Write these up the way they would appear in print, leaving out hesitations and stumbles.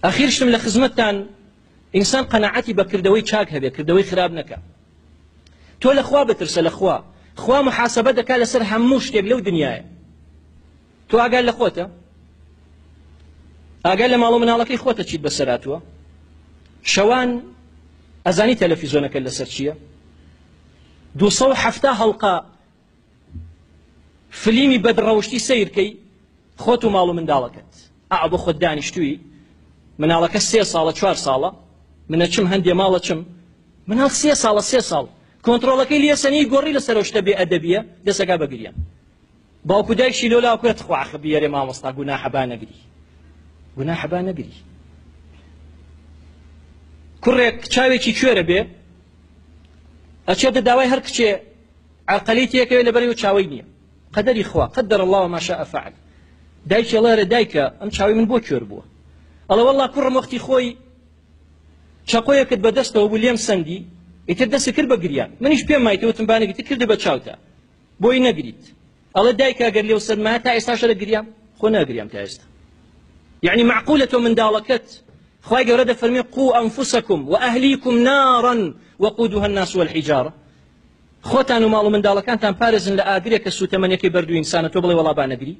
أخير شتم لخزمتان إنسان قناعتي بكردوي شاك هبي كردوي خراب نكا تو الأخوة بترسل أخوة خوا محاسبة دكا لسر هموش تيك لو دنياي تو أقال لأخوته أقال لمالو من هلاكي إخوته تشيد بسراتوا شوان أزاني تلفزيونك لسر شيا دو صو حفتا هلقا فيلمي بدروشتي سير كي خوتو مالو من دالكت أعبو خود دانشتوي من هلاك 3 ساڵە 4 ساڵە منە چم هەندێ ماڵە چم من هەڵ 3 ساڵە 3 ساڵ کۆنتڕۆڵەکەی لێسەنی گۆڕی لەسەرەوە شتە بێ ئەدەبیە دەسەکا بەگریان باوکو دایکی لۆلا کوێت خوا خبیێرێ مامۆستا گوناحە با نەگری گوناحە با نەگری کوڕێک چاوێکی کوێرە بێ ئەچێتە داوای هەر کچێ عەقەلی تێکەوێ لەبەرەوە چاوەی نییە قەدەری خوا قەدەر الله ما شاء فعل دایکی ئەڵێرە دایکە ئەم چاوی من بۆ کوێر بووە الله والله كرم وقتي خوي شقوية كد بدسته وبوليام سندي يتدس كل بقريان منيش بيم ما يتوتم باني قلت كل بتشاوتا بوي نقريت الله دايك قال لي وصل ما تعيس 10 قريام خونا قريام تعيسته يعني معقولة من دالكت خواي قرد فرمي قوا أنفسكم وأهليكم نارا وقودها الناس والحجارة خوتانو مالو من دالكان تان بارزن لآقريا كسو تمنيا كي بردو إنسانة توبلي والله بانقري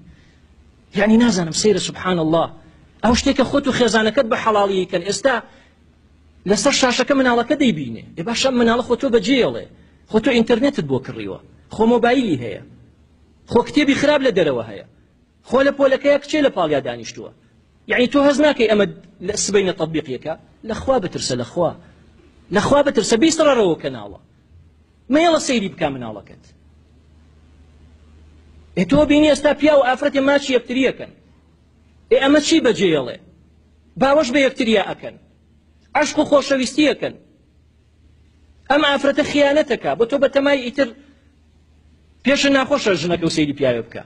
يعني نازنم سير سبحان الله أو شتێکە خۆت و خێزانەکەت بە حەڵاڵیەکەن ئێستا لەسەر شاشەکە مناڵەکە دەیبینێ ئێ باشە مناڵە خۆ تۆ بەجێڵێ خۆ تۆ ئینتەرنێتت بۆ کڕیوە خۆ مۆبایلی هەیە خۆ کتێبی خراپ لە دەرەوە هەیە خۆ لە پۆلەکەیە کچێ لە پاڵیا دانیشتووە یعنی تۆ هەز ناکەی ئەمە لە سبەینە تەطبیقیەکە لەخوا بترسە لەخوا بترسە بیستڕەرەوە کەناڵە مەیەڵە سەیری بکە مناڵەکەت ئێ تۆ بینی ئێستا پیا و ئافرەتێ ماچی یەکتریەکەن ئەمە چی بەجێڵێ باوەش بە یەکتریا ئەکەن عەشق و خۆشەویستی ئەکەن ئەم ئافرەتە خیانەتەکە بۆ تۆ بە تەمای ئیتر پێشە ناخۆشە ژنەکە و سەیری پیاوێ بکە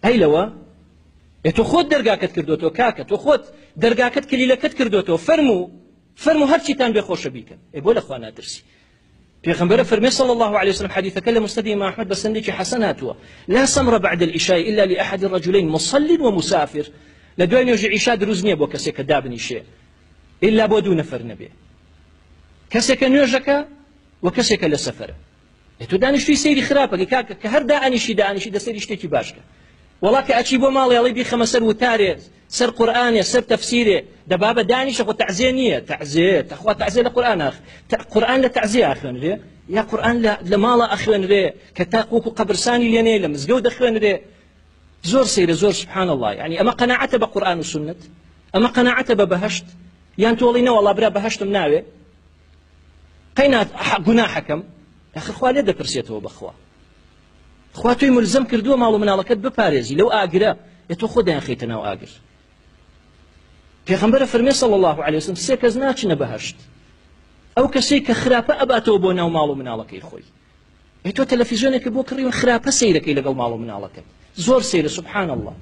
هەی لەوە تۆ خۆت دەرگاکەت کردوتەوە کاکە تۆ خۆت دەرگاکەت کلیلەکەت کردوتەوە فەرموو هەرچیتان بێ خۆشە بیکەن بۆ لەخوا ناترسی پێغەمبەر فەرمێ صلى الله عليه وسلم حديثك لمسند إمام أحمد بسندك حسناتها لا سمر بعد العشاء إلا لأحد الرجلين مصل ومسافر لدوين يوجع عشاء دروزنية بو كسيك دابني شيء إلا بو دون فرن به كسيك نيوجك وكسيك لسفر تو دانش في سيري خرابك كهر دانشي دا سيري اشتكي باشك والله كأتشيبو مالي يلي بي 5 سر وتاري سر قرآن سر تفسيري دبابة دانش أخو تعزينية تعزية أخوة تعزية لقرآن أخ قرآن لتعزية أخوان ري يا قرآن لمالا أخوان ري كتاقوك قبرساني ليني لمزقود أخوان ري زور سيري زور سبحان الله يعني أما قناعته بقرآن والسنة أما قناعته ببهشت يعني تولينا والله برا بهشت مناوي قينات قناحكم يا أخي أخوة ليدا برسيته بأخوة خواتوی ملزم کردووە ماڵ و مناڵەکەت بپارێزی لەو ئاگرە تۆ خۆدایان خەیتە ناو ئاگر پێغەمبەر فەرمێ صلی الله عليه وسلم 3 کەس ناچنە بەهەشت ئەو کەسەی کە خراپە ئەباتەوە بۆ ناو ماڵ و مناڵەکەی خۆی تۆ تەلەڤیزیۆنێکی بۆ کڕیوە خراپە سەیرەکەی لەگەڵ ماڵ و مناڵەکەت زۆر سەیرە سبحان الله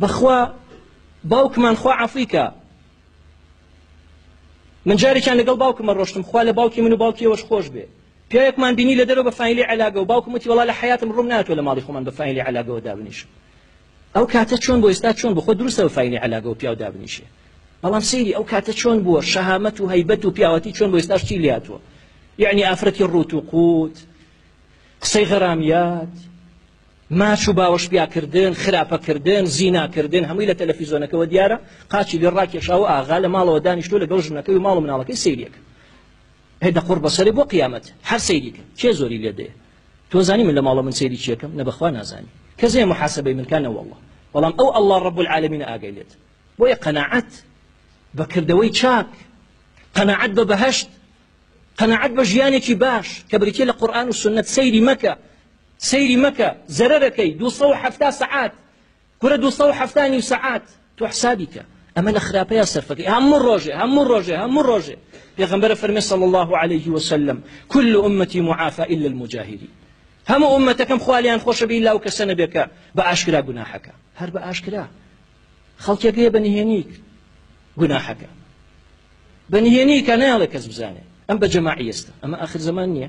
بەخوا باوکمان خوا عەفویکە من جارێکیان لەگەڵ باوکمە ڕۆشتم خوا لە باوکی من و باوکیەوەش خۆش بێ پیاوێکمان بینی لە دەرەوە بە فامیلی عەلاقە و باوکم وتی وەڵا لە حەیاتم ڕووم ناتوە لە ماڵی خۆمان بە فامیلی عەلاقەوە دابنیشم ئەو کاتە چۆن بۆ ئێستا چۆن بۆ خۆ دروستە بە فامیلی عەلاقە و پیاو دابنیشێ بەڵام سەیری ئەو کاتە چۆن بووە شەهامەت و هەیبەت و پیاوەتی چۆن بۆ ئێستاش چی لێهاتووە یعنی ئافرەتی ڕوت و قوت قسەی غەرامیات ماچ و باوەش پیاکردن خراپەکردن زیناکردن هەمووی لە تەلەڤیزیۆنەکەوە دیارە قاچی لێ ڕاکێشاوە ئاغا لە ماڵەوە دانیشتۆ لەگەڵ ژنەکەی و ماڵ و مناڵەکەی سەیریەکە هێدا قڕ بەسەری بۆ قیامەت هەر سەیریکە چێ زۆری لێ دێ تۆ زانی من لە ماڵە من سەیری چیەکەم نەبەخوا نازانی کەسێ محاسبەی من کانە والله بەڵام ئەو ئەڵڵا ڕەب العالەمین ئاگای لێت بۆیە قەناعەت بەکردەوەی چاک قەناعەت بە بەهەشت قەناعەت بە ژیانێکی باش کە بریتێ لە قورئان و سنەت سەیری مەکە زەرەرەکەی 270 سەعات کورە 270 سەعات تۆ حسابی کە ئەمە لە خراپەیە سەرفەکەی هەموو ڕۆژێ پێغەمبەر فەرمێ صلی الله عليه وسلم كل أمتي معافى إلا المجاهرين هەموو ئومەتەکەم خوالیان خۆشە بێ ئیلا و کەسە نەبێکە بە ئاشکرا گوناحەکە هەر بە ئاشکرا خەڵکێک بە نهێنیک گوناحەکە بە نهێنیکە نایڵێ کەس بزانێ ئەم بە جەماعی ئێستا ئەمە ئاخر زەمان نییە